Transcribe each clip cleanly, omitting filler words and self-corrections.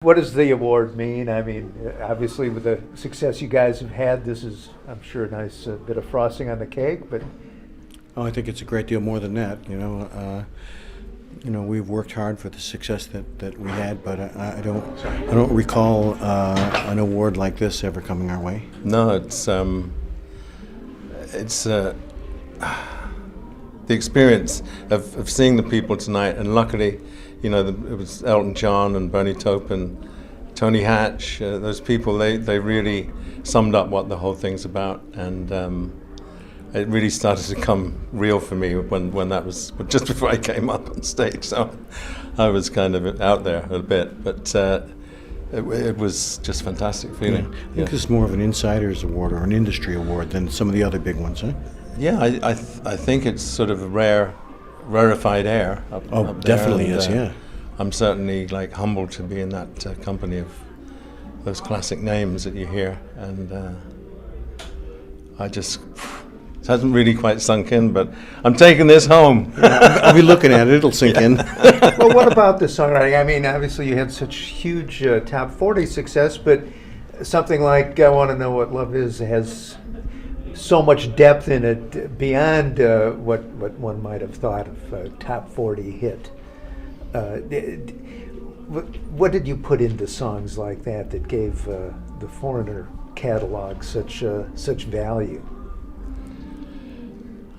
What does the award mean? I mean, obviously with the success you guys have had, this is, I'm sure, a nice bit of frosting on the cake, but... Oh, I think it's a great deal more than that, we've worked hard for the success that we had, but I don't recall an award like this ever coming our way. No, it's the experience of seeing the people tonight, and luckily, it was Elton John and Bernie Taupin, Tony Hatch, those people, they really summed up what the whole thing's about, and it really started to come real for me when that was just before I came up on stage. So I was kind of out there a bit, but it was just fantastic feeling. Yeah. I think this is more of an insider's award or an industry award than some of the other big ones, huh? Yeah, I think it's sort of a rarefied air up there. Definitely is, yeah. I'm certainly humbled to be in that company of those classic names that you hear, and it hasn't really quite sunk in, but I'm taking this home. I'll be looking at it, it'll sink in. Well, what about the songwriting? I mean, obviously you had such huge top 40 success, but something like I Want to Know What Love Is has so much depth in it beyond what one might have thought of a top 40 hit. What did you put into songs like that gave the Foreigner catalog such value?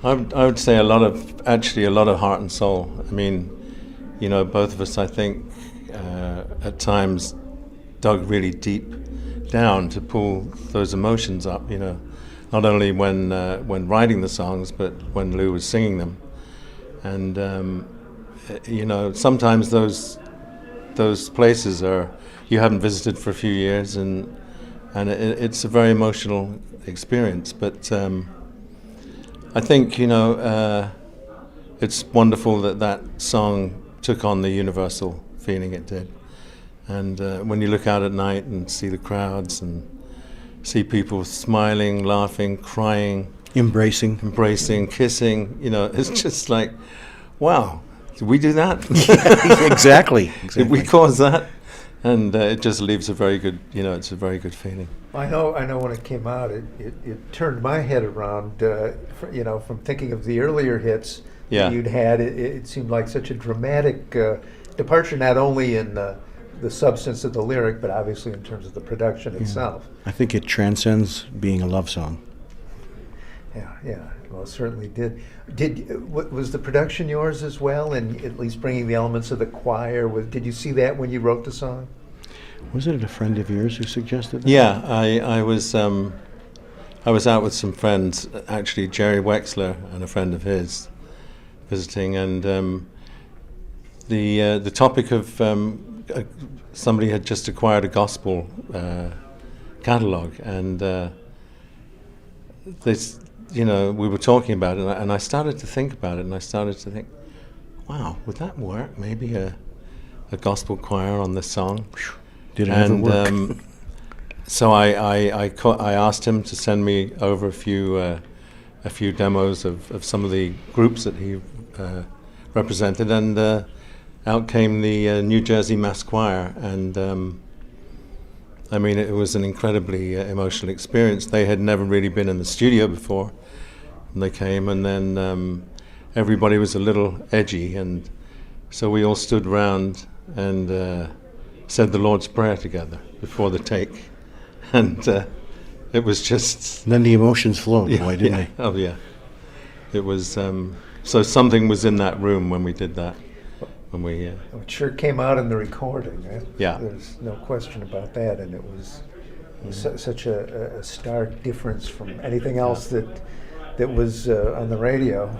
I would say a lot of heart and soul. I mean, both of us, I think, at times dug really deep down to pull those emotions up, not only when writing the songs, but when Lou was singing them. And, sometimes those places you haven't visited for a few years, and it's a very emotional experience. But I think, it's wonderful that song took on the universal feeling it did. And when you look out at night and see the crowds and see people smiling, laughing, crying, embracing, kissing, it's just like, wow, did we do that? Exactly. Did we cause that? And it just leaves a very good, it's a very good feeling. I know when it came out, it turned my head around, from thinking of the earlier hits that you'd had. It seemed like such a dramatic departure, not only in the substance of the lyric, but obviously in terms of the production itself. I think it transcends being a love song. Yeah. Well, it certainly did. Was the production yours as well, and at least bringing the elements of the choir? Did you see that when you wrote the song? Was it a friend of yours who suggested that? Yeah, I was out with some friends, actually Jerry Wexler and a friend of his, visiting, and the topic of somebody had just acquired a gospel catalog, and this. We were talking about it, and I started to think about it, and I started to think, wow, would that work? Maybe a gospel choir on this song? Did it ever work? So I asked him to send me over a few demos of some of the groups that he represented, and out came the New Jersey Mass Choir, and I mean, it was an incredibly emotional experience. They had never really been in the studio before, and they came, and then everybody was a little edgy, and so we all stood around and said the Lord's Prayer together before the take, and it was just... And then the emotions flowed, didn't they? Oh, yeah. It was... so something was in that room when we did that. It sure came out in the recording. Yeah. There's no question about that, and it was such a stark difference from anything else that was on the radio.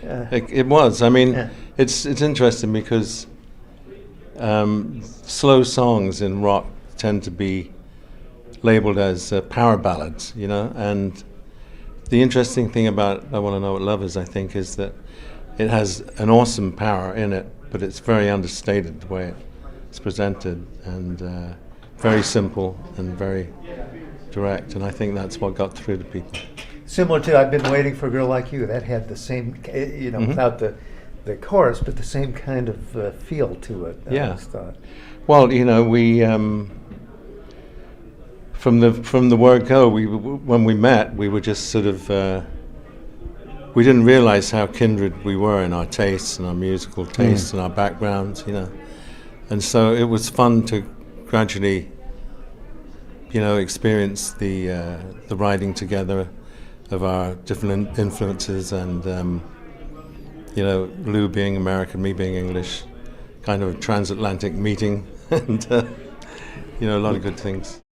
It was. I mean, it's interesting because slow songs in rock tend to be labeled as power ballads, and the interesting thing about I Want to Know What Love Is, I think, is that it has an awesome power in it, but it's very understated the way it's presented, and very simple and very direct, and I think that's what got through to people. Similar to I've Been Waiting for a Girl Like You, that had the same, without the the chorus, but the same kind of feel to it. I always thought. Well, you know, we from the word go, when we met, we were just sort of we didn't realize how kindred we were in our tastes and our musical tastes and our backgrounds, you know, and so it was fun to gradually, you know, experience the writing together of our different influences, and you know, Lou being American, me being English, kind of a transatlantic meeting, and you know, a lot of good things.